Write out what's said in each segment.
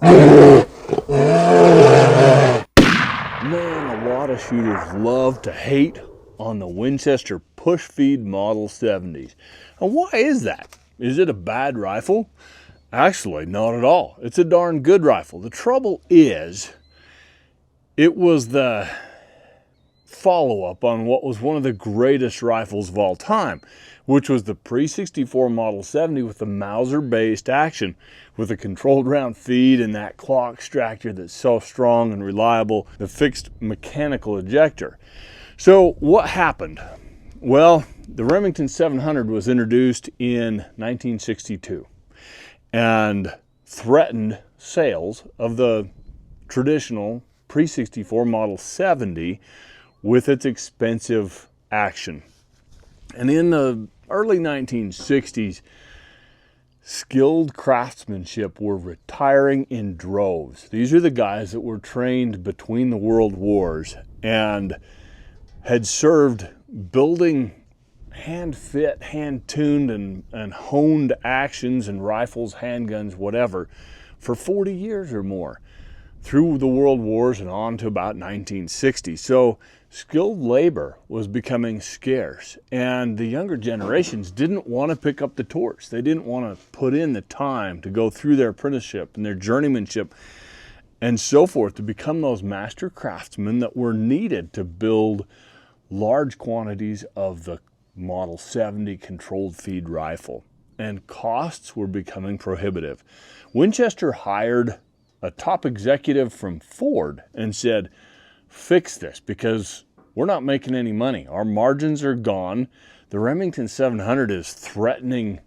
Man, a lot of shooters love to hate on the Winchester push feed Model 70s. And why is that? Is it a bad rifle? Actually, not at all. It's a darn good rifle. The trouble is, it was the follow-up on what was one of the greatest rifles of all time, which was the pre-64 Model 70 with the Mauser-based action, with a controlled round feed and that clock extractor that's so strong and reliable, the fixed mechanical ejector. So what happened? Well, the Remington 700 was introduced in 1962 and threatened sales of the traditional pre-64 Model 70 with its expensive action. And in the early 1960s, skilled craftsmanship were retiring in droves. These are the guys that were trained between the world wars and had served building hand-fit, hand-tuned, and honed actions and rifles, handguns, whatever, for 40 years or more, through the world wars and on to about 1960. So skilled labor was becoming scarce, and the younger generations didn't want to pick up the torch. They didn't want to put in the time to go through their apprenticeship and their journeymanship and so forth to become those master craftsmen that were needed to build large quantities of the Model 70 controlled feed rifle. And costs were becoming prohibitive. Winchester hired a top executive from Ford and said, fix this because we're not making any money. Our margins are gone. The Remington 700 is threatening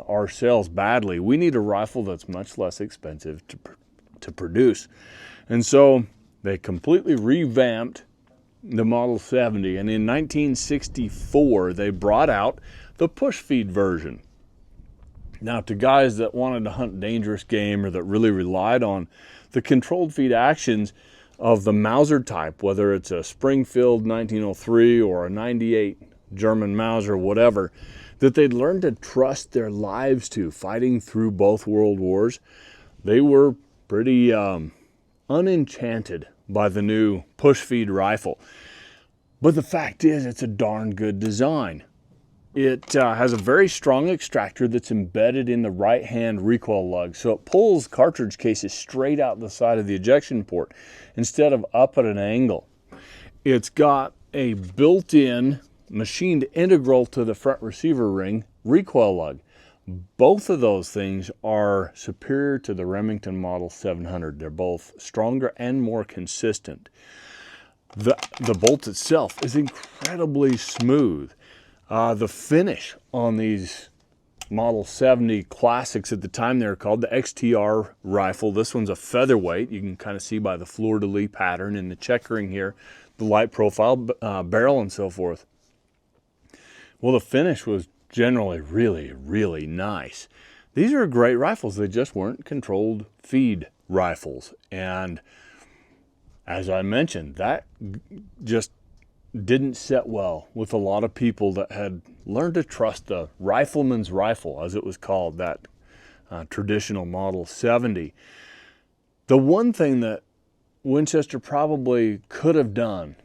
our sales badly. We need a rifle that's much less expensive to produce. And so they completely revamped the Model 70, and in 1964 they brought out the push feed version. Now, to guys that wanted to hunt dangerous game or that really relied on the controlled feed actions of the Mauser type, whether it's a Springfield 1903 or a 98 German Mauser, whatever, that they'd learned to trust their lives to fighting through both world wars, they were pretty unenchanted by the new push feed rifle. But the fact is, it's a darn good design. It has a very strong extractor that's embedded in the right hand recoil lug, so it pulls cartridge cases straight out the side of the ejection port instead of up at an angle. It's got a built-in, machined integral to the front receiver ring recoil lug. Both of those things are superior to the Remington Model 700. They're both stronger and more consistent. The bolt itself is incredibly smooth. The finish on these Model 70 classics at the time they were called the XTR rifle. This one's a featherweight. You can kind of see by the fleur-de-lis pattern and the checkering here, the light profile barrel and so forth. Well, the finish was generally really, really nice. These are great rifles. They just weren't controlled feed rifles. And as I mentioned, that just didn't set well with a lot of people that had learned to trust the rifleman's rifle, as it was called, that traditional Model 70. The one thing that Winchester probably could have done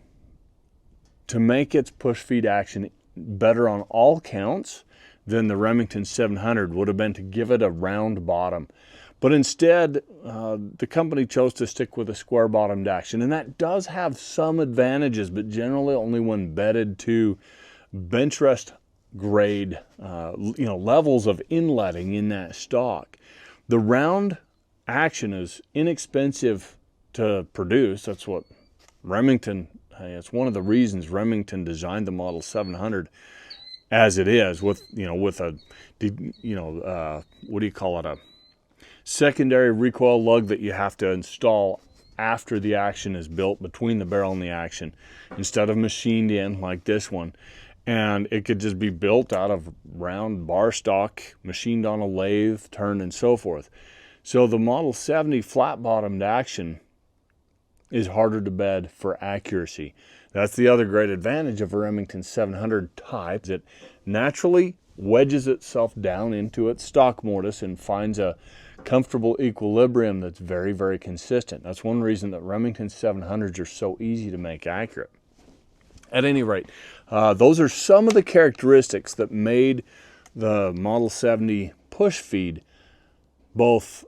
to make its push feed action better on all counts than the Remington 700 would have been to give it a round bottom. But instead, the company chose to stick with a square bottomed action, and that does have some advantages, but generally only when bedded to bench rest grade levels of inletting in that stock. The round action is inexpensive to produce. That's what Remington, it's one of the reasons Remington designed the Model 700 as it is, with a what do you call it, a secondary recoil lug that you have to install after the action is built, between the barrel and the action, instead of machined in like this one. And it could just be built out of round bar stock, machined on a lathe, turned and so forth. So the Model 70 flat-bottomed action is harder to bed for accuracy. That's the other great advantage of a Remington 700 type. It naturally wedges itself down into its stock mortise and finds a comfortable equilibrium that's very, very consistent. That's one reason that Remington 700s are so easy to make accurate. At any rate, those are some of the characteristics that made the Model 70 push feed both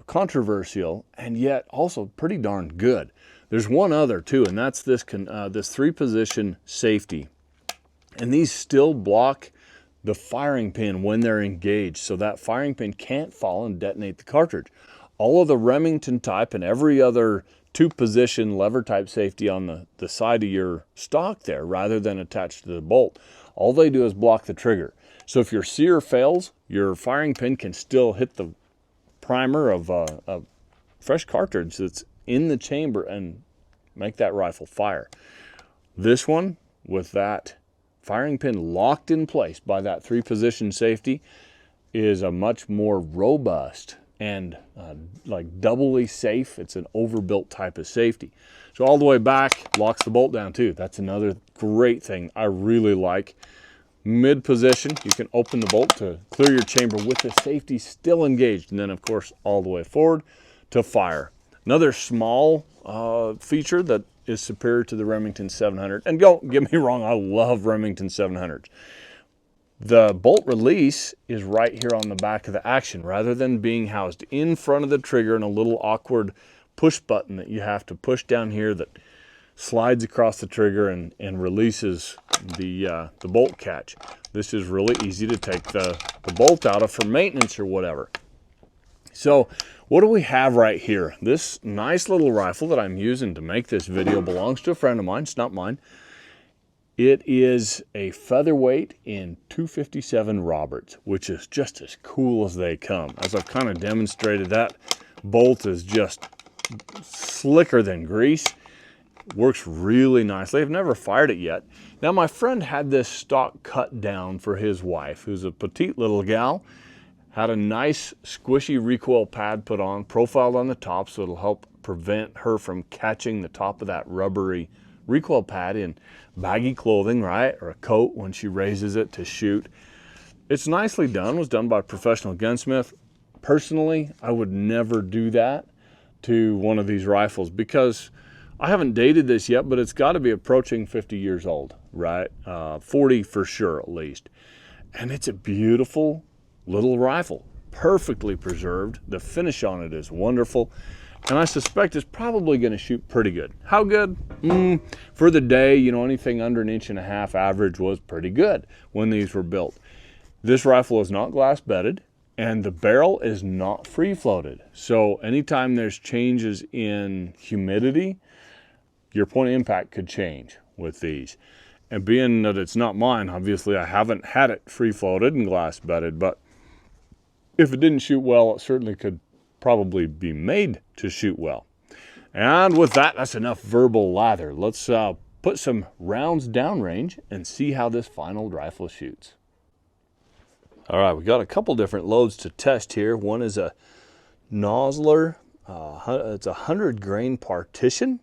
controversial and yet also pretty darn good. There's one other too, and that's this 3-position safety. And these still block the firing pin when they're engaged, so that firing pin can't fall and detonate the cartridge. All of the Remington type and every other 2-position lever type safety on the side of your stock there, rather than attached to the bolt, all they do is block the trigger. So if your sear fails, your firing pin can still hit the primer of a fresh cartridge that's in the chamber and make that rifle fire. This one, with that firing pin locked in place by that 3-position safety, is a much more robust and like doubly safe. It's an overbuilt type of safety. So all the way back, locks the bolt down too. That's another great thing I really like. Mid position, you can open the bolt to clear your chamber with the safety still engaged, and then of course all the way forward to fire. Another small feature that is superior to the Remington 700, and don't get me wrong, I love Remington 700s. The bolt release is right here on the back of the action, rather than being housed in front of the trigger and a little awkward push button that you have to push down here that slides across the trigger and releases the bolt catch. This is really easy to take the bolt out of for maintenance or whatever. So what do we have right here? This nice little rifle that I'm using to make this video belongs to a friend of mine. It's not mine. It is a featherweight in 257 Roberts, which is just as cool as they come. As I've kind of demonstrated, that bolt is just slicker than grease. Works really nicely. I've never fired it yet. Now my friend had this stock cut down for his wife, who's a petite little gal. Had a nice squishy recoil pad put on, profiled on the top, so it'll help prevent her from catching the top of that rubbery recoil pad in baggy clothing, right? Or a coat when she raises it to shoot. It's nicely done. It was done by a professional gunsmith. Personally, I would never do that to one of these rifles because I haven't dated this yet, but it's got to be approaching 50 years old, right? 40 for sure at least. And it's a beautiful little rifle, perfectly preserved. The finish on it is wonderful, and I suspect it's probably going to shoot pretty good. How good? For the day, you know, anything under 1.5 inches average was pretty good when these were built. This rifle is not glass bedded, and the barrel is not free floated. So anytime there's changes in humidity, your point of impact could change with these. And being that it's not mine, obviously I haven't had it free floated and glass bedded, but if it didn't shoot well, it certainly could probably be made to shoot well. And with that, that's enough verbal lather. Let's put some rounds downrange and see how this final rifle shoots. All right, we got a couple different loads to test here. One is a Nosler, it's a 100 grain partition,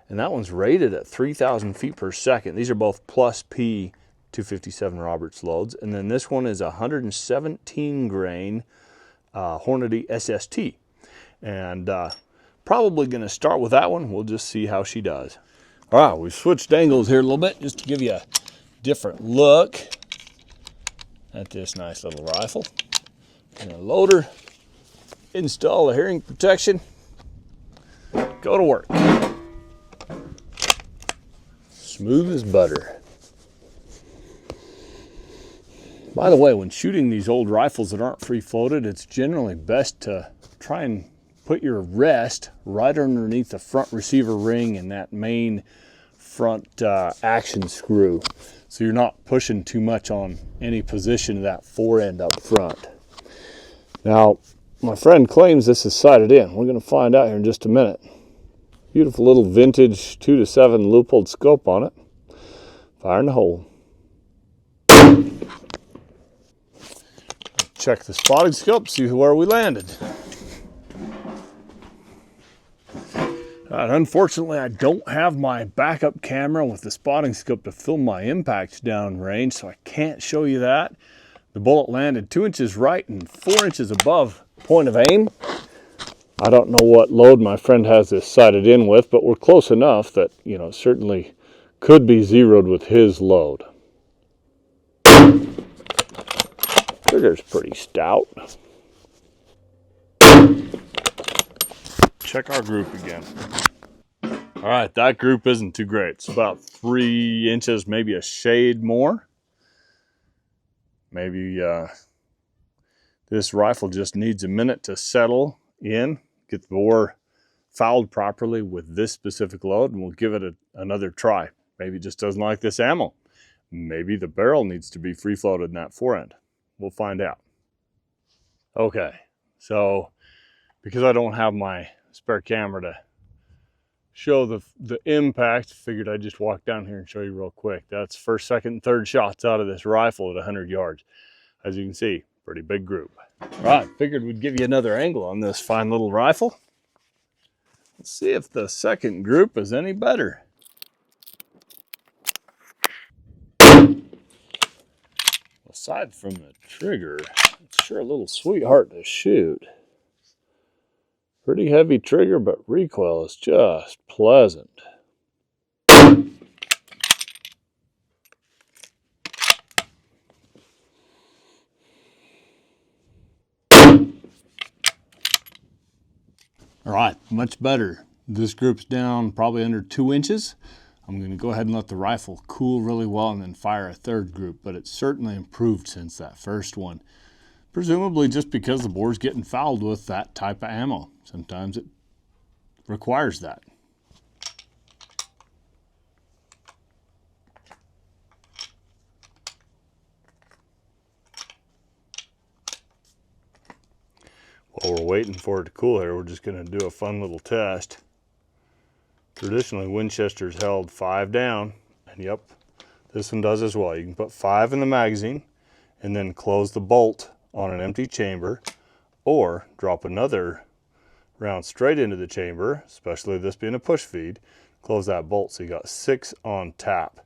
and that one's rated at 3,000 feet per second. These are both plus P 257 Roberts loads. And then this one is a 117 grain Hornady SST. And probably going to start with that one. We'll just see how she does. All right, we've switched angles here a little bit just to give you a different look at this nice little rifle. And a loader, install the hearing protection, go to work. Smooth as butter. By the way, when shooting these old rifles that aren't free floated, it's generally best to try and put your rest right underneath the front receiver ring and that main front action screw, so you're not pushing too much on any position of that fore end up front. Now, my friend claims this is sighted in. We're going to find out here in just a minute. Beautiful little vintage 2-7 Leupold scope on it. Fire in the hole. Check the spotting scope, see where we landed. Unfortunately, I don't have my backup camera with the spotting scope to film my impacts downrange, so I can't show you that. The bullet landed 2 inches right and 4 inches above point of aim, I don't know what load my friend has this sighted in with, but we're close enough that, you know, certainly could be zeroed with his load. Trigger's pretty stout. Check our group again. All right, that group isn't too great. It's about 3 inches, maybe a shade more. Maybe this rifle just needs a minute to settle in, get the bore fouled properly with this specific load, and we'll give it another try. Maybe it just doesn't like this ammo. Maybe the barrel needs to be free floated in that forend. We'll find out. Okay, so because I don't have my spare camera to show the impact, figured I'd just walk down here and show you real quick. That's first, second, and third shots out of this rifle at 100 yards. As you can see, pretty big group. All right, figured we'd give you another angle on this fine little rifle. Let's see if the second group is any better. Aside from the trigger, it's sure a little sweetheart to shoot. Pretty heavy trigger, but recoil is just pleasant. All right, much better. This group's down probably under 2 inches. I'm going to go ahead and let the rifle cool really well and then fire a third group, but it's certainly improved since that first one. Presumably just because the bore's getting fouled with that type of ammo. Sometimes it requires that. While we're waiting for it to cool here, we're just going to do a fun little test. Traditionally, Winchester's held 5 down, and yep, this one does as well. You can put 5 in the magazine and then close the bolt on an empty chamber, or drop another round straight into the chamber, especially this being a push feed, close that bolt so you got 6 on tap.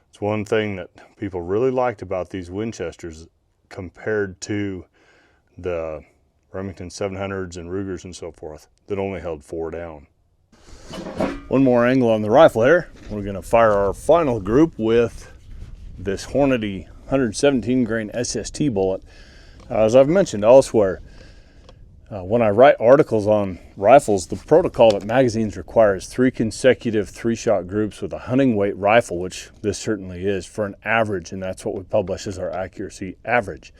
It's one thing that people really liked about these Winchesters compared to the Remington 700s and Rugers and so forth that only held 4 down. One more angle on the rifle here. We're going to fire our final group with this Hornady 117 grain SST bullet. As I've mentioned elsewhere, when I write articles on rifles, the protocol that magazines require is 3 consecutive 3-shot groups with a hunting weight rifle, which this certainly is, for an average, and that's what we publish as our accuracy average.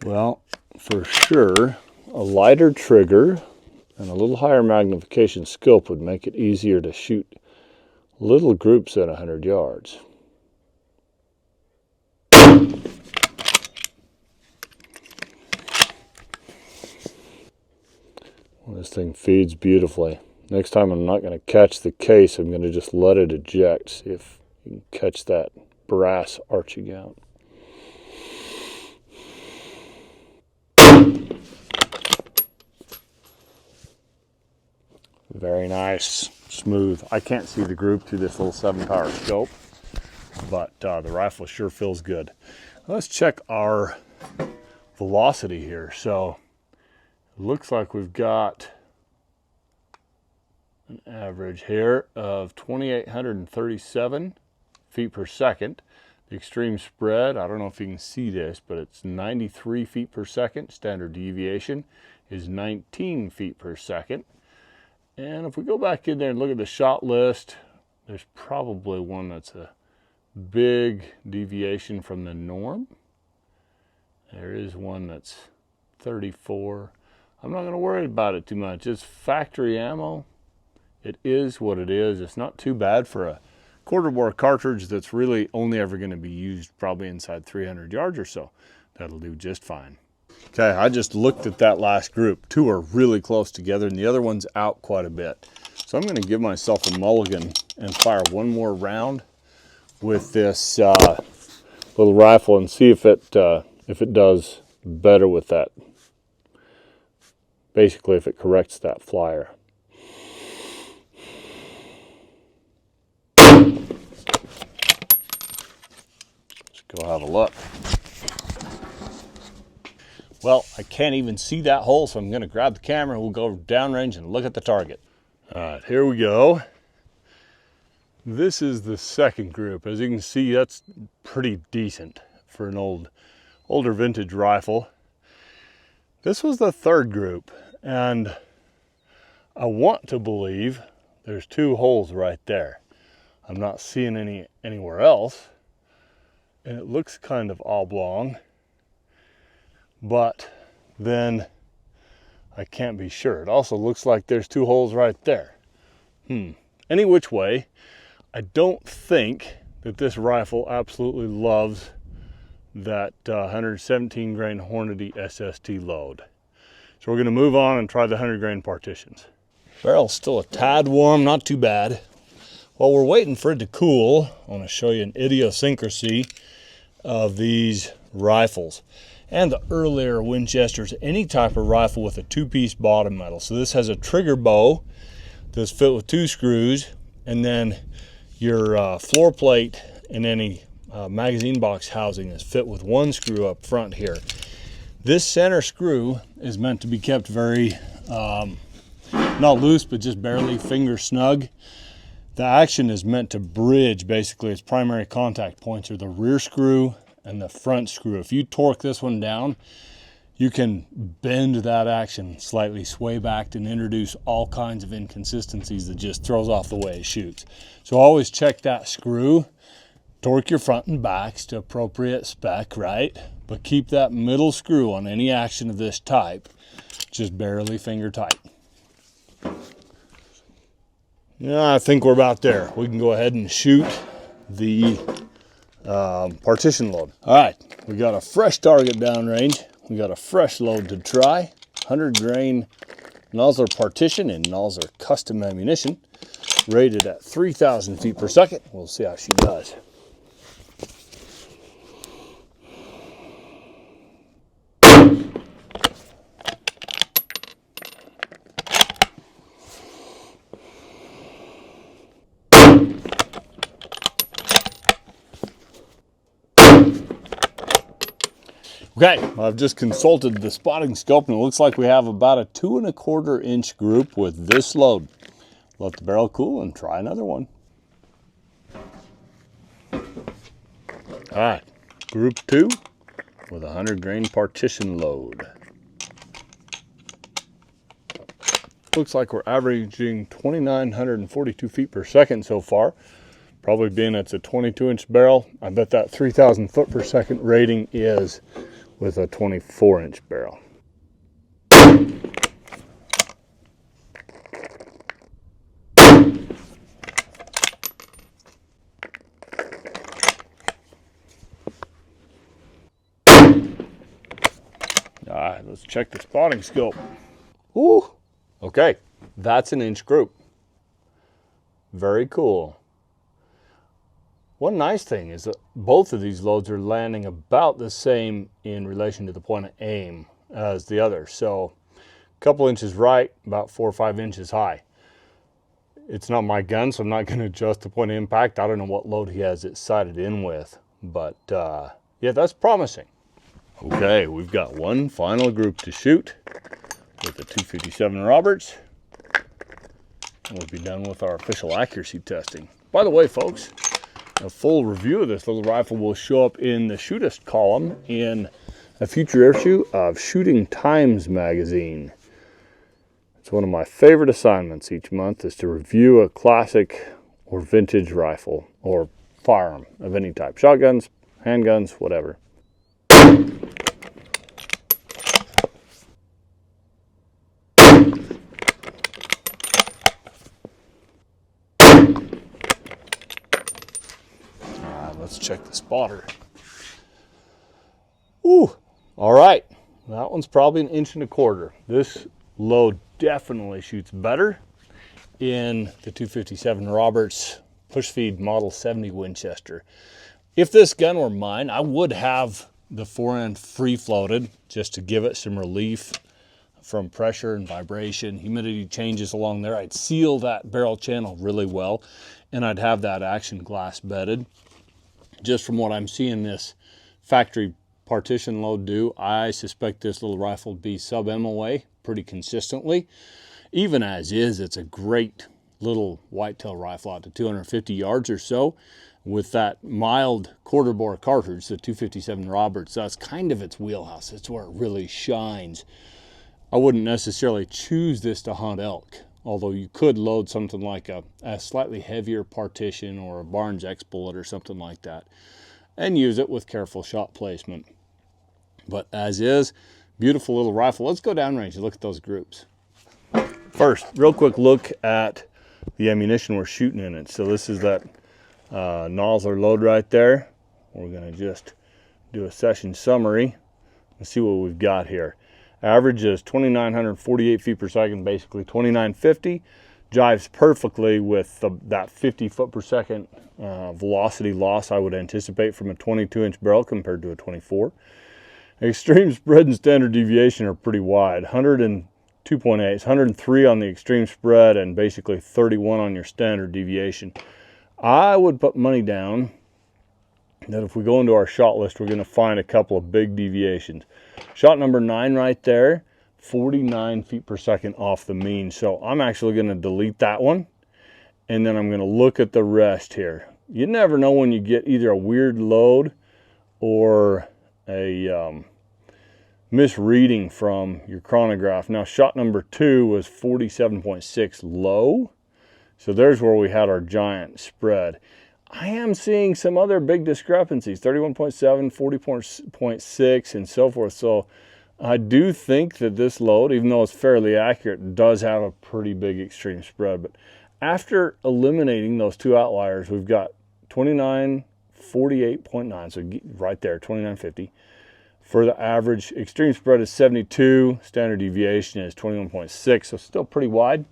Well, for sure, a lighter trigger and a little higher magnification scope would make it easier to shoot little groups at 100 yards. Well, this thing feeds beautifully. Next time I'm not going to catch the case, I'm going to just let it eject, see if you can catch that brass arching out. Very nice, smooth. I can't see the group through this little 7-power scope, but the rifle sure feels good. Let's check our velocity here. So it looks like we've got an average here of 2,837 feet per second. The extreme spread, I don't know if you can see this, but it's 93 feet per second. Standard deviation is 19 feet per second. And if we go back in there and look at the shot list, there's probably one that's a big deviation from the norm. There is one that's 34. I'm not going to worry about it too much. It's factory ammo. It is what it is. It's not too bad for a quarter bore cartridge that's really only ever going to be used probably inside 300 yards or so. That'll do just fine. Okay, I just looked at that last group. 2 are really close together and the other one's out quite a bit. So I'm going to give myself a mulligan and fire one more round with this little rifle and see if it does better with that. Basically, if it corrects that flyer. Go have a look. Well, I can't even see that hole, so I'm going to grab the camera and we'll go downrange and look at the target. All right, here we go. This is the second group. As you can see, that's pretty decent for an older vintage rifle. This was the third group, and I want to believe there's 2 holes right there. I'm not seeing anywhere else, and it looks kind of oblong, but then I can't be sure. It also looks like there's 2 holes right there. Any which way, I don't think that this rifle absolutely loves that 117 grain Hornady SST load. So we're going to move on and try the 100 grain partitions. Barrel's still a tad warm, not too bad. While we're waiting for it to cool, I want to show you an idiosyncrasy of these rifles and the earlier Winchesters, any type of rifle with a 2-piece bottom metal. So this has a trigger bow that's fit with 2 screws, and then your floor plate and any magazine box housing is fit with 1 screw up front here. This center screw is meant to be kept very, not loose, but just barely finger snug. The action is meant to bridge, basically its primary contact points are the rear screw and the front screw. If you torque this one down, you can bend that action slightly, sway back, and introduce all kinds of inconsistencies that just throws off the way it shoots. So always check that screw, torque your front and backs to appropriate spec, right? But keep that middle screw on any action of this type just barely finger tight. Yeah, I think we're about there. We can go ahead and shoot the partition load. All right, we got a fresh target downrange. We got a fresh load to try. 100 grain Nosler partition in Nosler custom ammunition, rated at 3,000 feet per second. We'll see how she does. Okay, I've just consulted the spotting scope, and it looks like we have about a 2 1/4 inch group with this load. Let the barrel cool and try another one. All right, group 2 with a 100 grain partition load. Looks like we're averaging 2,942 feet per second so far. Probably being it's a 22 inch barrel. I bet that 3,000 foot per second rating is with a 24 inch barrel. All right, let's check the spotting scope. Ooh, okay, that's an inch group. Very cool. One nice thing is that both of these loads are landing about the same in relation to the point of aim as the other. So a couple inches right, about 4 or 5 inches high. It's not my gun, so I'm not going to adjust the point of impact. I don't know what load he has it sighted in with, but yeah, that's promising. Okay, we've got one final group to shoot with the 257 Roberts. We'll be done with our official accuracy testing. By the way, folks, a full review of this little rifle will show up in the shootist column in a future issue of Shooting Times magazine. It's one of my favorite assignments each month is to review a classic or vintage rifle or firearm of any type. Shotguns, handguns, whatever. Let's check the spotter. Ooh, all right. That one's probably 1 1/4 inches. This load definitely shoots better in the 257 Roberts push feed model 70 Winchester. If this gun were mine, I would have the forend free floated just to give it some relief from pressure and vibration, humidity changes along there. I'd seal that barrel channel really well, and I'd have that action glass bedded. just from what I'm seeing this factory partition load do, I suspect this little rifle will be sub MOA pretty consistently. Even as is, it's a great little whitetail rifle out to 250 yards or so with that mild quarter bore cartridge, the 257 Roberts. That's kind of its wheelhouse. It's where it really shines. I wouldn't necessarily choose this to hunt elk, although you could load something like a slightly heavier partition or a Barnes X bullet or something like that and use it with careful shot placement. But as is, beautiful little rifle. Let's go downrange and look at those groups. First, real quick look at the ammunition we're shooting in it. So this is that nozzler load right there. We're going to just do a session summary and see what we've got here. Average is 2,948 feet per second, basically 2,950. Jives perfectly with that 50 foot per second velocity loss I would anticipate from a 22-inch barrel compared to a 24. Extreme spread and standard deviation are pretty wide. 102.8, 103 on the extreme spread and basically 31 on your standard deviation. I would put money down that if we go into our shot list, we're going to find a couple of big deviations. Shot number 9 right there, 49 feet per second off the mean. So I'm actually going to delete that one. And then I'm going to look at the rest here. You never know when you get either a weird load or a misreading from your chronograph. Now shot number 2 was 47.6 low. So there's where we had our giant spread. I am seeing some other big discrepancies, 31.7, 40.6, and so forth. So I do think that this load, even though it's fairly accurate, does have a pretty big extreme spread. But after eliminating those two outliers, we've got 2948.9, so right there, 2950. For the average, extreme spread is 72, standard deviation is 21.6, so still pretty wide.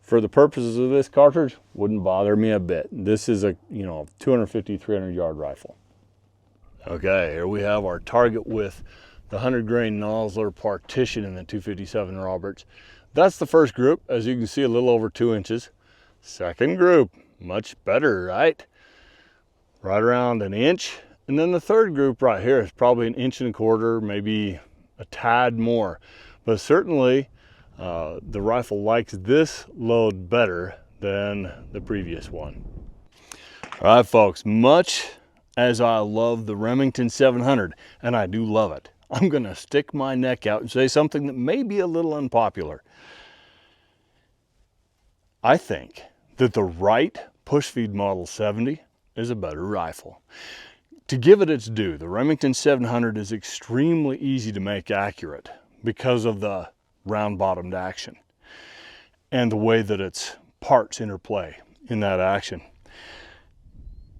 For the purposes of this cartridge, wouldn't bother me a bit. This is a 250, 300 yard rifle. Okay, here we have our target with the 100 grain nozzler partition in the 257 Roberts. That's the first group, as you can see, a little over 2 inches. Second group, much better, right? Right around an inch. And then the third group right here is probably 1.25 inches, maybe a tad more. But certainly the rifle likes this load better than the previous one. All right, folks, much as I love the Remington 700, and I do love it, I'm gonna stick my neck out and say something that may be a little unpopular. I think that the Wright push feed Model 70 is a better rifle. To give it its due, the Remington 700 is extremely easy to make accurate because of the round bottomed action and the way that its parts interplay in that action.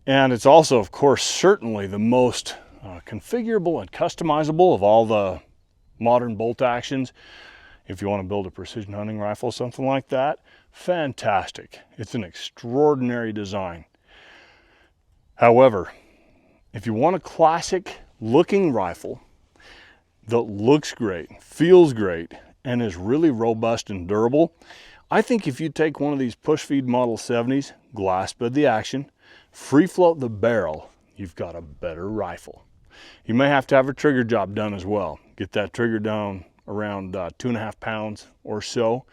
And it's also, of course, certainly the most configurable and customizable of all the modern bolt actions. If you want to build a precision hunting rifle, something like that, fantastic. It's an extraordinary design. However, if you want a classic looking rifle that looks great, feels great, and is really robust and durable, I think if you take one of these push feed Model 70s, glass bed the action, free float the barrel, you've got a better rifle. You may have to have a trigger job done as well. Get that trigger down around 2.5 pounds or so.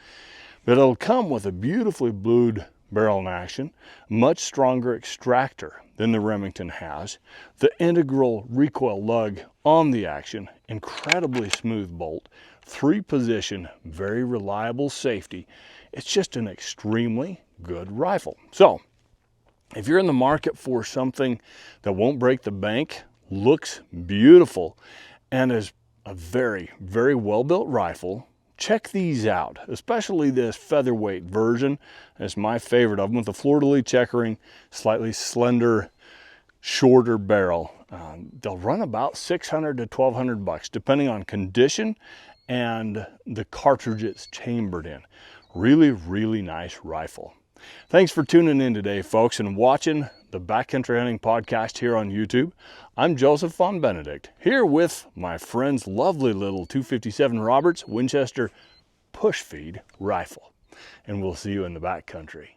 But it'll come with a beautifully blued barrel in action, much stronger extractor than the Remington has, the integral recoil lug on the action, incredibly smooth bolt, 3-position, very reliable safety. It's just an extremely good rifle. So if you're in the market for something that won't break the bank, looks beautiful, and is a very, very well-built rifle, check these out, especially this featherweight version. It's my favorite of them with the fleur-de-lis checkering, slightly slender, shorter barrel. They'll run about $600 to $1,200 depending on condition and the cartridge it's chambered in. Really, really nice rifle. Thanks for tuning in today, folks, and watching the Backcountry Hunting Podcast here on YouTube. I'm Joseph Von Benedict, here with my friend's lovely little 257 Roberts Winchester push feed rifle. And we'll see you in the backcountry.